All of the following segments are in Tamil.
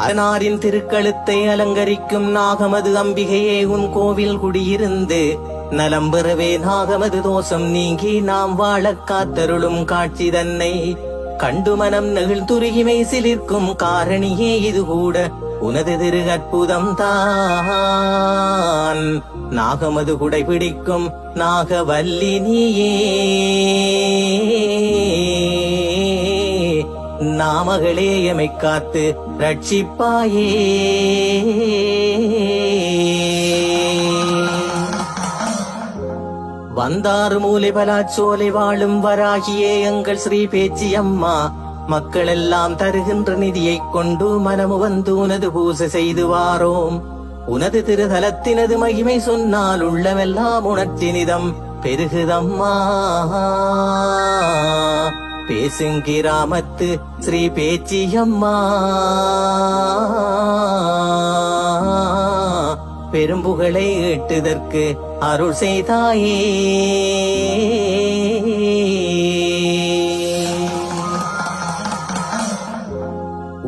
அனாரின் திருக்கழுத்தை அலங்கரிக்கும் நாகமது அம்பிகையே உன் கோவில் குடியிருந்து நலம் பெறவே நாகமது தோஷம் நீங்கி நாம் வாழக் காத்தருளும் காட்சி தன்னை கண்டு மனம் நெகிழ்ந்துருகிமை சிலிர்க்கும் காரணியே இது கூட உனது திரு அற்புதம் தான். நாகமது குடை பிடிக்கும் நாகவல்லி நீயே நாமகளே எமை காத்து ரட்சிப்பாயே. வந்தாறு மூலை பலாச்சோலை வாழும் வராகியே எங்கள் ஸ்ரீ பேச்சி அம்மா மக்கள் எல்லாம் தருகின்ற நிதியைக் கொண்டு மனமு வந்து உனது பூசை செய்து வாரோம். உனது திருதலத்தினது மகிமை சொன்னால் உள்ளமெல்லாம் உணர்ச்சினிதம் பெருகுதம்மா. பேசுங்கிராமத்து ஸ்ரீ பேச்சியம்மா பெரும்புகளை ஈட்டுதற்கு அருள் செய்தாயே.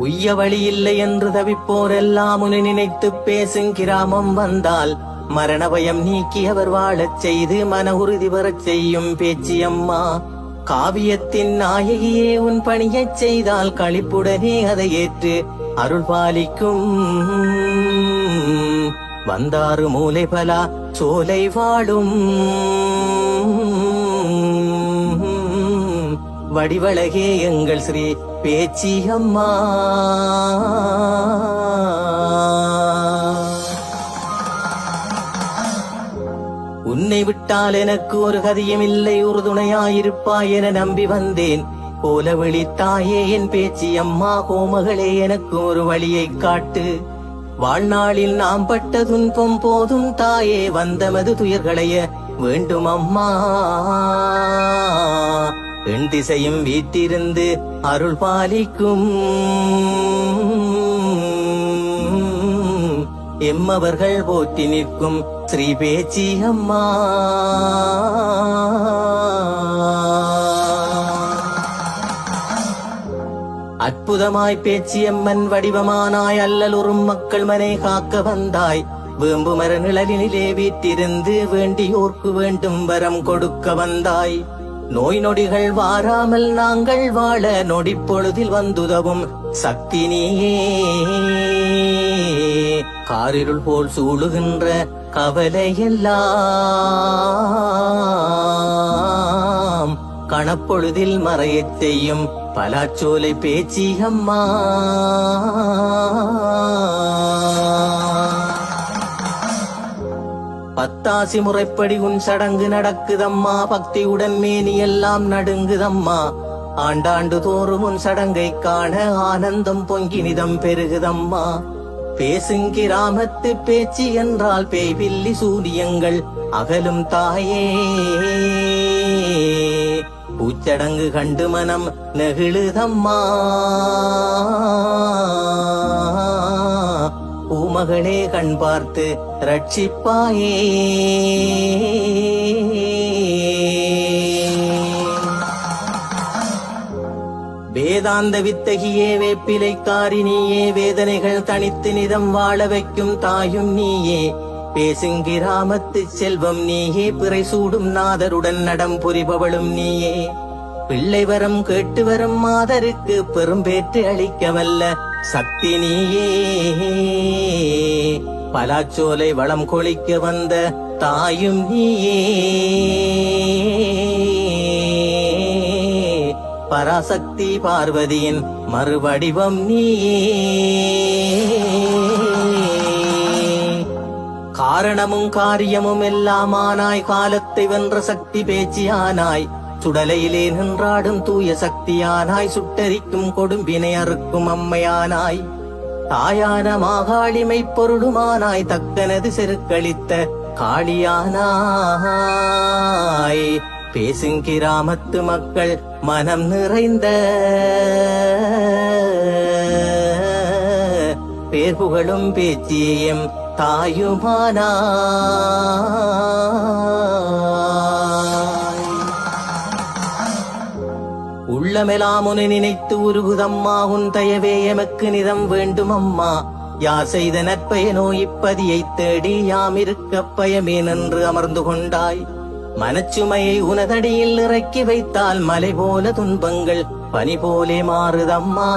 உய்ய வழி இல்லை என்று தவிப்போரெல்லாம் உன்னை நினைத்து பேசும் கிராமம் வந்தால் மரண பயம் நீக்கி அவர் வாழச் செய்து மன உறுதி பெறச் செய்யும் பேச்சியம்மா. காவியத்தின் நாயகியே உன் பணியைச் செய்தால் களிப்புடனே அதை ஏற்று அருள் பாலிக்கும். வந்தாறு மூலை பலா சோலை வாழும் வடிவழகே எங்கள் ஸ்ரீ பேச்சி அம்மா. உன்னை விட்டால் எனக்கு ஒரு கதியும் இல்லை, ஒரு துணையாயிருப்பாய் என நம்பி வந்தேன். போல விழித்தாயே என் பேச்சி அம்மா, கோமகளே எனக்கு ஒரு வழியை காட்டு. வாழ்நாளில் நாம் பட்ட துன்பம் போதும் தாயே, வந்தமது துயர்களைய வேண்டும் அம்மா. என் திசையும் வீட்டிருந்து அருள் பாலிக்கும் எம்மவர்கள் போற்றி நிற்கும் ஸ்ரீ பேச்சி அம்மா. அற்புதமாய் பேச்சியம்மன் வடிவமானாய், அல்லலுறும் மக்கள் மனை காக்க வந்தாய். வேம்பு மர நிழலினிலே வீட்டிருந்து வேண்டியோர்க்கு வேண்டும் வரம் கொடுக்க வந்தாய். நோய் நொடிகள் வாராமல் நாங்கள் வாழ நொடி பொழுதில் வந்துதவும் சக்தி நீயே. காரிருள் போல் சூழுகின்ற கவலையெல்லாம் கணப்பொழுதில் மறையச் செய்யும் பலாச்சோலை பேச்சி அம்மா. பத்தாசி முறைப்படி உன் சடங்கு நடக்குதம்மா, பக்தியுடன் மேனி எல்லாம் நடுங்குதம்மா. ஆண்டாண்டு தோறும் உன் சடங்கை காண ஆனந்தம் பொங்கி நிதம் பெருகுதம்மா. பேசுங்கிராமத்து பேச்சி என்றால் பேய்வில்லி சூரியங்கள் அகலும் தாயே. பூச்சடங்கு கண்டு மனம் நெகிழுதம்மா. பூமகளே கண் பார்த்து ரட்சிப்பாயே. வேதாந்த வித்தகியே வேப்பிலைக்காரி நீயே, வேதனைகள் தனித்து நிதம் வாழ வைக்கும் தாயும் நீயே. பேசுங்கிராமத்து செல்வம் நீயே, பிறை சூடும் நாதருடன் நடம் புரிபவளும் நீயே. பிள்ளை வரம் கேட்டு வரும் மாதருக்கு பெரும்பேற்று அளிக்க வல்ல சக்தி நீயே. பலாச்சோலை வளம் கொளிக்க வந்த தாயும் நீயே. பராசக்தி பார்வதியின் மறுவடிவம் நீயே. காரணமும் காரியமும் எல்லாமானாய், காலத்தை வென்ற சக்தி பேச்சியானாய். சுடலையிலே நின்றாடும் தூய சக்தியானாய், சுட்டரிக்கும் கொடும்பினை அறுக்கும் அம்மையானாய். தாயான மாகாளிமை பொருளுமானாய், தக்கனது செருக்களித்த காளியானாய். பேசுங்கிராமத்து மக்கள் மனம் நிறைந்த பேர்புகழும் பேச்சியம் தாயுமானாய். உள்ளமெலாம் உன்னை நினைத்து உருகுதம்மா. உன் தயவே எமக்கு நிதம் வேண்டும் அம்மா. யார் செய்த நற்பயனோ இப்பதியை தேடி யாம் இருக்க பயமே நின்று அமர்ந்து கொண்டாய். மனச்சுமையை உனதடியில் இறக்கி வைத்தால் மலை போல துன்பங்கள் பனி போலே மாறுதம்மா.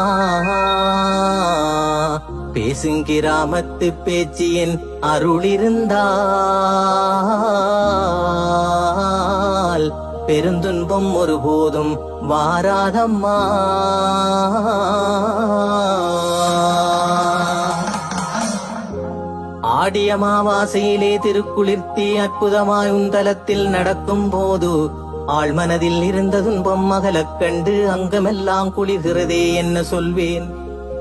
பேசுங்கிராமத்து பேச்சியின் அருளிருந்தால் பெருந்துன்பம் ஒருபோதும் வாராதம்மா. ஆடிய மாவாசையிலே திருக்குளிர்த்தி அற்புதமாய் உந்தலத்தில் நடக்கும் போது ஆழ்மனதில் இருந்த துன்பம் மகளக் கண்டு அங்கமெல்லாம் குளிர்கிறதே என்ன சொல்வேன்.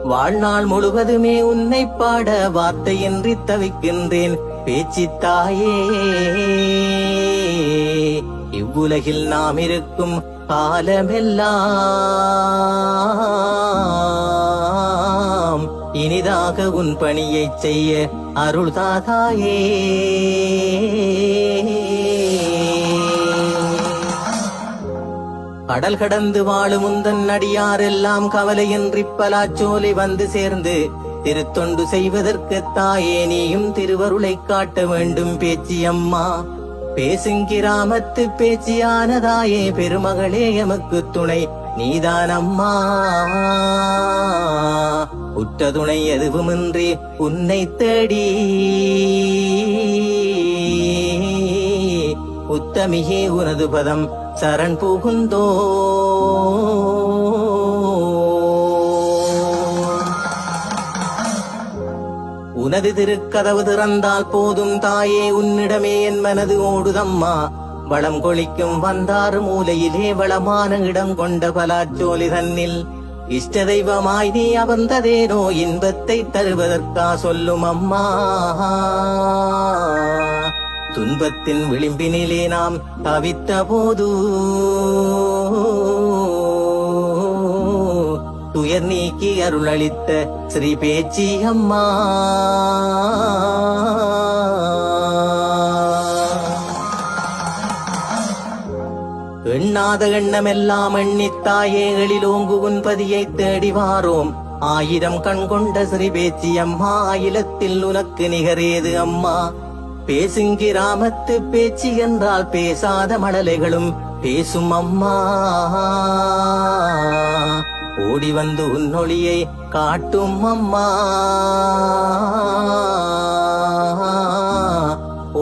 வாழ்நாள் முழுவதுமே உன்னை பாட வார்த்தையின்றி தவிக்கின்றேன் பேச்சித்தாயே. இவ்வுலகில் நாம் இருக்கும் காலமெல்லாம் இனிதாக உன் பணியைச் செய்ய அருள் தாதாயே. கடல் கடந்து வாழும் உந்தன் அடியாரெல்லாம் கவலையின்றி பலாச்சோலை வந்து சேர்ந்து திருத்தொண்டு செய்வதற்கு தாயே நீயும் திருவருளை காட்ட வேண்டும் பேச்சியம்மா. பேசுங்கிராமத்து பேச்சியானதாயே பெருமகளே எமக்கு துணை நீதானம்மா. உற்ற துணை எதுவுமின்றி உன்னை தேடி உத்தமியே உனது பதம் சரண் புகுந்தோ. உனது திருக்கதவு திறந்தால் போதும் தாயே உன்னிடமே என் மனது ஓடுதம்மா. வளம் கொளிக்கும் வந்தாறு மூலையிலே வளமான இடம் கொண்ட பலாச்சோலை தன்னில் இஷ்ட தெய்வமாய் நீ அமர்ந்ததேனோ இன்பத்தை தருவதற்கா சொல்லும் அம்மா. துன்பத்தின் விளிம்பினிலே நாம் தவித்த போது துயர் நீக்கி அருளளித்த ஸ்ரீ பேச்சி அம்மா. எண்ணாத எண்ணமெல்லாம் எண்ணித்தாயே எழிலோங்கு உன் பதியை தேடி வாரோம். ஆயிரம் கண் கொண்ட ஸ்ரீ பேச்சி அம்மா அகிலத்தில் உனக்கு நிகரேது அம்மா. பேசுங்கிராமத்து பேச்சு என்றால் பேசாத மழலைகளும் பேசும் அம்மா. ஓடி வந்து உன்னொளியை காட்டும் அம்மா.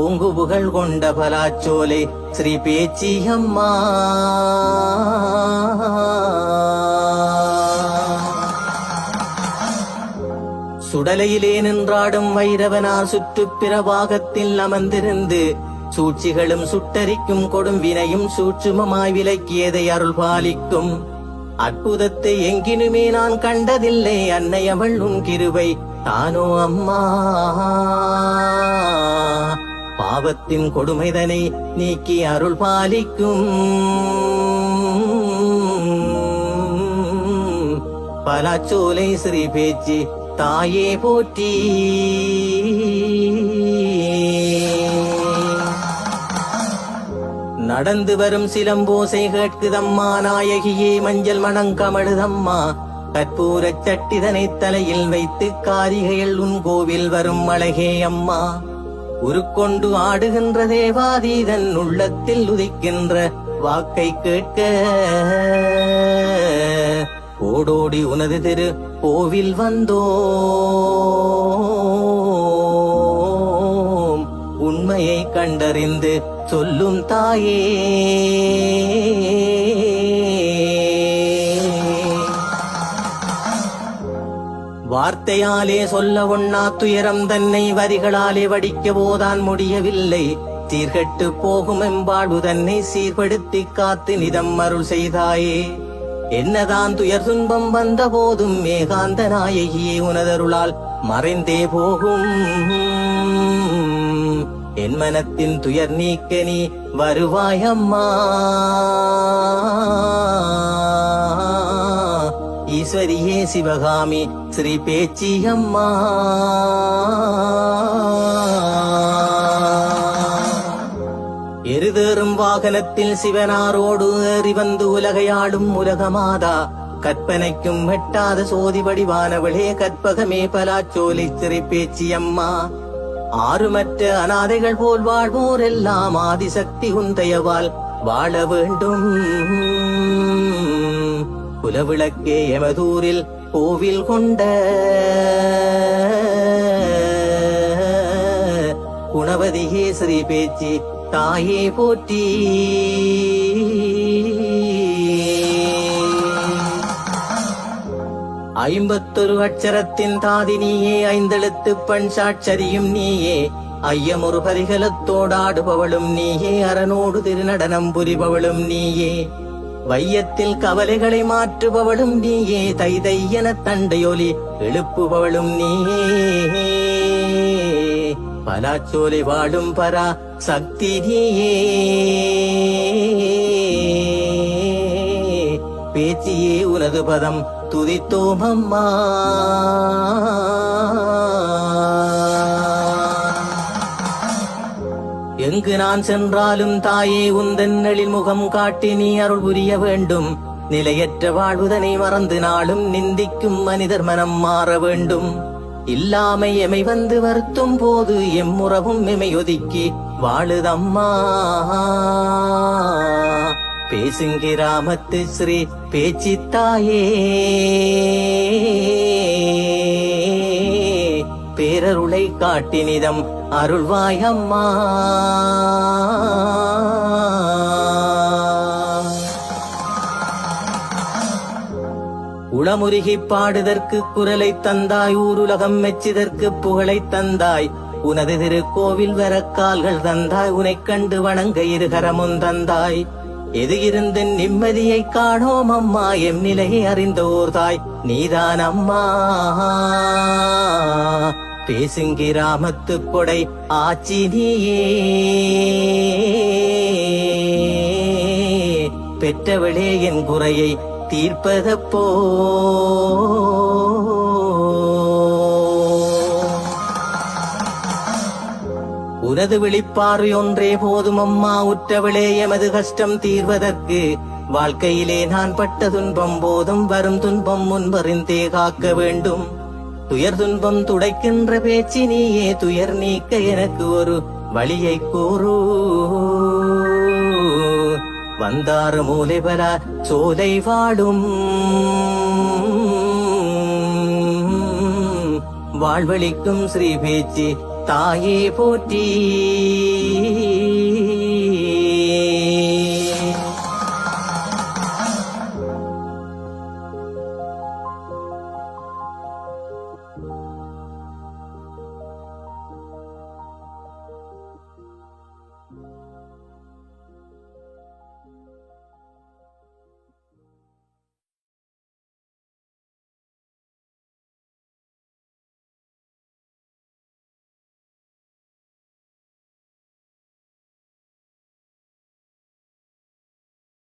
ஓங்கு புகழ் கொண்ட பலாச்சோலை ஸ்ரீ பேச்சி அம்மா. சுடலையிலே நின்றாடும் வைரவனார் சுற்றுப் பிரபாகத்தில் அமர்ந்திருந்து சூழ்ச்சிகளும் சுட்டரிக்கும் கொடும் வினையும் சூட்சுமமாய் விலக்கியதை அருள் பாலிக்கும் அற்புதத்தை எங்கினுமே நான் கண்டதில்லை. அன்னையவள் உன் கிருபை தானோ அம்மா. பாவத்தின் கொடுமைதனை நீக்கி அருள் பாலிக்கும் பலாச்சோலை ஸ்ரீ பேச்சி தாயே போற்றி. நடந்து வரும் சிலம்போசை கேட்குதம்மா. நாயகியே மஞ்சள் மணங்கமழுதம்மா. கற்பூரச் சட்டிதனை தலையில் வைத்து காரிகையில் உன் கோவில் வரும் அழகே அம்மா. உருக்கொண்டு ஆடுகின்ற தேவாதீதன் உள்ளத்தில் உதிக்கின்ற வாக்கை கேட்க ஓடோடி உனது திரு கோவில் வந்தோம். உண்மையை கண்டறிந்து சொல்லும் தாயே. வார்த்தையாலே சொல்ல ஒண்ணா துயரம் தன்னை வரிகளாலே வடிக்க போதான் முடியவில்லை. சீர்கெட்டு போகும் எம்பாழ்வு தன்னை சீர்படுத்தி காத்து நிதம் அருள் செய்தாயே. என்னதான் துயர் துன்பம் வந்த போதும் மேகாந்த நாயகியே உனதருளால் மறைந்தே போகும். என் மனத்தின் துயர் நீக்க நீ வருவாயம்மா. ஈஸ்வரியே சிவகாமி ஸ்ரீ பேச்சி அம்மா. சிறுதேறும் வாகனத்தில் சிவனாரோடு ஏறி வந்து உலகையாளும் உலகமாதா, கற்பனைக்கும் எட்டாத சோதி வடிவானவளே கற்பகமே பலாச்சோலை சிறை பேச்சியம்மா. ஆறுமற்ற அனாதைகள் போல் வாழ்வோர் எல்லாம் ஆதிசக்தி உந்தையவால் வாழ வேண்டும். குலவிளக்கே எமதூரில் கோவில் கொண்ட குணவதியே ஸ்ரீ பேச்சி தாயே போற்றி. ஐம்பத்தொரு அட்சரத்தின் தாதினியே, ஐந்தெழுத்து பண் சாட்சரியும் நீயே, ஐயமொரு பரிகலத்தோடாடுபவளும் நீயே, அரணோடு திருநடனம் புரிபவளும் நீயே, வையத்தில் கவலைகளை மாற்றுபவளும் நீயே, தைதையென தண்டையொலி எழுப்புபவளும் நீயே, பலாச்சோலை வாழும் பரா சக்தி நீயே, பேச்சியே உனது பதம் துதித்தோம் அம்மா. எங்கு நான் சென்றாலும் தாயே உந்தன்னளில் முகம் காட்டி நீ அருள் புரிய வேண்டும். நிலையற்ற வாழ்வுதனை மறந்து நாளும் நிந்திக்கும் மனிதர் மனம் மாற வேண்டும். இல்லாமை எமை வந்து வருத்தும் போது எம்முறவும் எமை ஒதுக்கி வாழுதம்மா. பேசுங்கிராமத்து ஸ்ரீ பேச்சித்தாயே, பேரருளை காட்டினிதம் அருள்வாயம்மா. உளமுருகி பாடுதற்கு குரலை தந்தாய், ஊருலகம் மெச்சிதற்கு புகழை தந்தாய், உனது திருக்கோவில் வர கால்கள் தந்தாய், உனைக் கண்டு வணங்க இருகரமும் தந்தாய். எது இருந்து நிம்மதியை காணோம் அம்மா, எம் நிலையை அறிந்தோர் தாய் நீதான் அம்மா. பேசுங்கிராமத்து கொடை ஆச்சி நீயே, பெற்றவளே என் குறையை தீர்ப்பதப்போ. உனது விழிப்பார்வை ஒன்றே போதும் அம்மா, உற்றவளே எமது கஷ்டம் தீர்வதற்கு. வாழ்க்கையிலே நான் பட்ட துன்பம் போதும், வரும் துன்பம் முன்பறிந்தே காக்க வேண்டும். துயர் துன்பம் துடைக்கின்ற பேச்சு நீயே, துயர் நீக்க எனக்கு ஒரு வழியை கூறு. வந்தாறு மூலை பல சோலை வாடும், வாழ்வழிக்கும் ஸ்ரீ பேச்சி தாயே போற்றி.